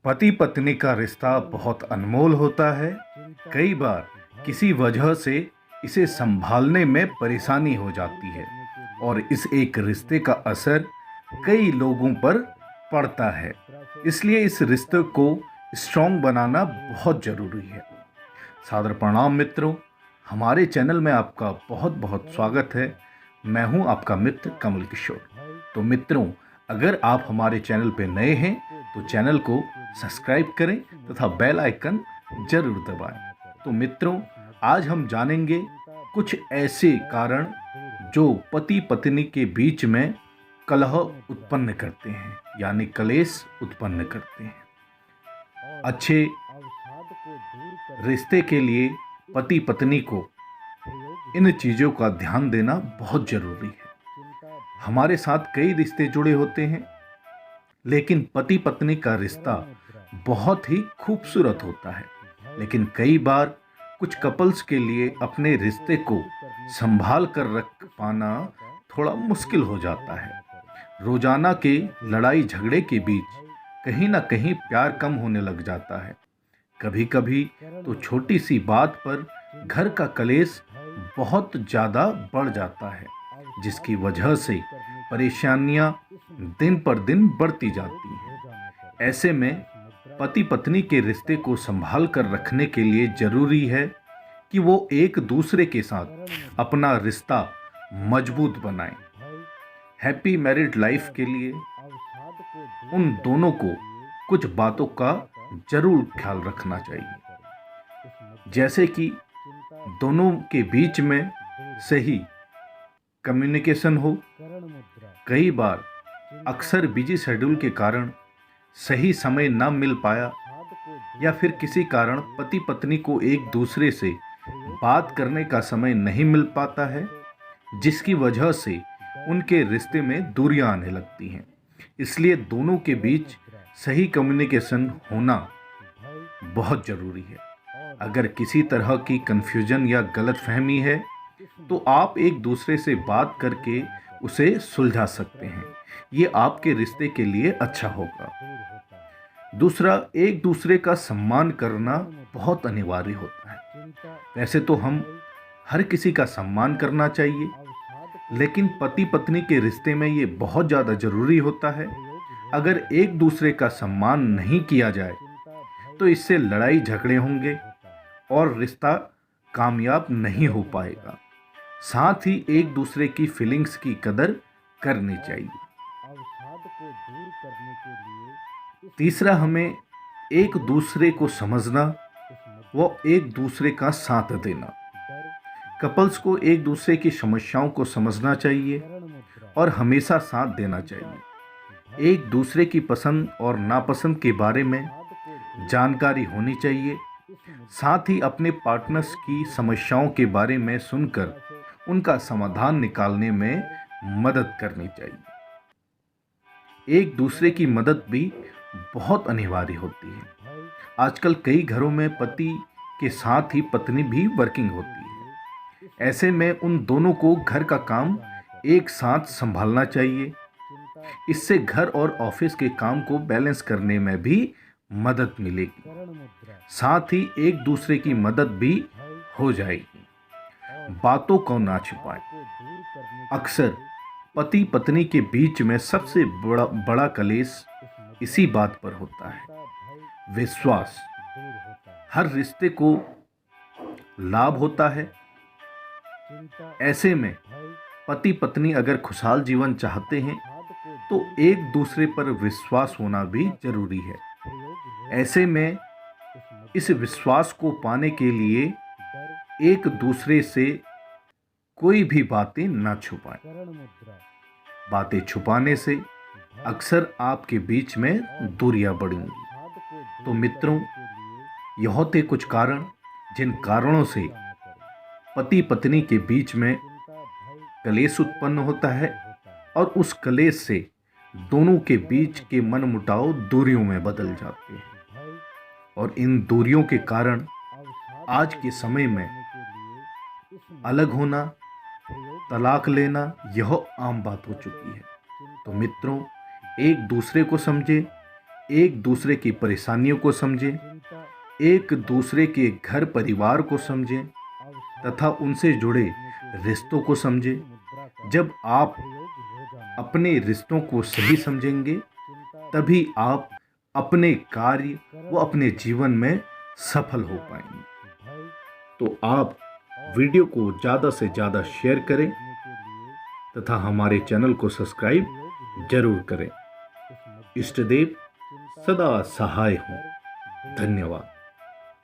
पति पत्नी का रिश्ता बहुत अनमोल होता है। कई बार किसी वजह से इसे संभालने में परेशानी हो जाती है और इस एक रिश्ते का असर कई लोगों पर पड़ता है। इसलिए इस रिश्ते को स्ट्रॉन्ग बनाना बहुत ज़रूरी है। सादर प्रणाम मित्रों, हमारे चैनल में आपका बहुत बहुत स्वागत है। मैं हूं आपका मित्र कमल किशोर। तो मित्रों, अगर आप हमारे चैनल पर नए हैं तो चैनल को सब्सक्राइब करें तथा बेल आइकन जरूर दबाएं। तो मित्रों, आज हम जानेंगे कुछ ऐसे कारण जो पति पत्नी के बीच में कलह उत्पन्न करते हैं, यानी कलेश उत्पन्न करते हैं। अच्छे रिश्ते के लिए पति पत्नी को इन चीज़ों का ध्यान देना बहुत ज़रूरी है। हमारे साथ कई रिश्ते जुड़े होते हैं, लेकिन पति पत्नी का रिश्ता बहुत ही खूबसूरत होता है। लेकिन कई बार कुछ कपल्स के लिए अपने रिश्ते को संभाल कर रख पाना थोड़ा मुश्किल हो जाता है। रोजाना के लड़ाई झगड़े के बीच कहीं ना कहीं प्यार कम होने लग जाता है। कभी कभी तो छोटी सी बात पर घर का कलेश बहुत ज़्यादा बढ़ जाता है, जिसकी वजह से परेशानियां दिन पर दिन बढ़ती जाती हैं। ऐसे में पति पत्नी के रिश्ते को संभाल कर रखने के लिए ज़रूरी है कि वो एक दूसरे के साथ अपना रिश्ता मजबूत बनाएं। हैप्पी मैरिड लाइफ के लिए उन दोनों को कुछ बातों का जरूर ख्याल रखना चाहिए, जैसे कि दोनों के बीच में सही कम्युनिकेशन हो। कई बार अक्सर बिजी शेड्यूल के कारण सही समय न मिल पाया, या फिर किसी कारण पति पत्नी को एक दूसरे से बात करने का समय नहीं मिल पाता है, जिसकी वजह से उनके रिश्ते में दूरियां आने लगती हैं। इसलिए दोनों के बीच सही कम्युनिकेशन होना बहुत ज़रूरी है। अगर किसी तरह की कन्फ्यूजन या गलतफहमी है तो आप एक दूसरे से बात करके उसे सुलझा सकते हैं। ये आपके रिश्ते के लिए अच्छा होगा। दूसरा, एक दूसरे का सम्मान करना बहुत अनिवार्य होता है। वैसे तो हम हर किसी का सम्मान करना चाहिए, लेकिन पति पत्नी के रिश्ते में ये बहुत ज़्यादा ज़रूरी होता है। अगर एक दूसरे का सम्मान नहीं किया जाए तो इससे लड़ाई झगड़े होंगे और रिश्ता कामयाब नहीं हो पाएगा। साथ ही एक दूसरे की फीलिंग्स की कदर करनी चाहिए। तीसरा, हमें एक दूसरे को समझना व एक दूसरे का साथ देना। कपल्स को एक दूसरे की समस्याओं को समझना चाहिए और हमेशा साथ देना चाहिए। एक दूसरे की पसंद और नापसंद के बारे में जानकारी होनी चाहिए। साथ ही अपने पार्टनर्स की समस्याओं के बारे में सुनकर उनका समाधान निकालने में मदद करनी चाहिए। एक दूसरे की मदद भी बहुत अनिवार्य होती है। आजकल कई घरों में पति के साथ ही पत्नी भी वर्किंग होती है। ऐसे में उन दोनों को घर का काम एक साथ संभालना चाहिए। इससे घर और ऑफिस के काम को बैलेंस करने में भी मदद मिलेगी। साथ ही एक दूसरे की मदद भी हो जाएगी। बातों को ना छुपाएं। अक्सर पति पत्नी के बीच में सबसे बड़ा कलेश इसी बात पर होता है। विश्वास हर रिश्ते को लाभ होता है। ऐसे में पति पत्नी अगर खुशहाल जीवन चाहते हैं तो एक दूसरे पर विश्वास होना भी जरूरी है। ऐसे में इस विश्वास को पाने के लिए एक दूसरे से कोई भी बातें ना छुपाएं। बातें छुपाने से अक्सर आपके बीच में दूरियां बढ़ेंगी। तो मित्रों, यह थे कुछ कारण जिन कारणों से पति पत्नी के बीच में कलेश उत्पन्न होता है और उस कलेश से दोनों के बीच के मनमुटाव दूरियों में बदल जाते हैं। और इन दूरियों के कारण आज के समय में अलग होना, तलाक लेना यह आम बात हो चुकी है। तो मित्रों, एक दूसरे को समझें, एक दूसरे की परेशानियों को समझें, एक दूसरे के घर परिवार को समझें तथा उनसे जुड़े रिश्तों को समझें। जब आप अपने रिश्तों को सही समझेंगे तभी आप अपने कार्य व अपने जीवन में सफल हो पाएंगे। तो आप वीडियो को ज़्यादा से ज़्यादा शेयर करें तथा हमारे चैनल को सब्सक्राइब जरूर करें। इष्ट देव सदा सहाय हों। धन्यवाद।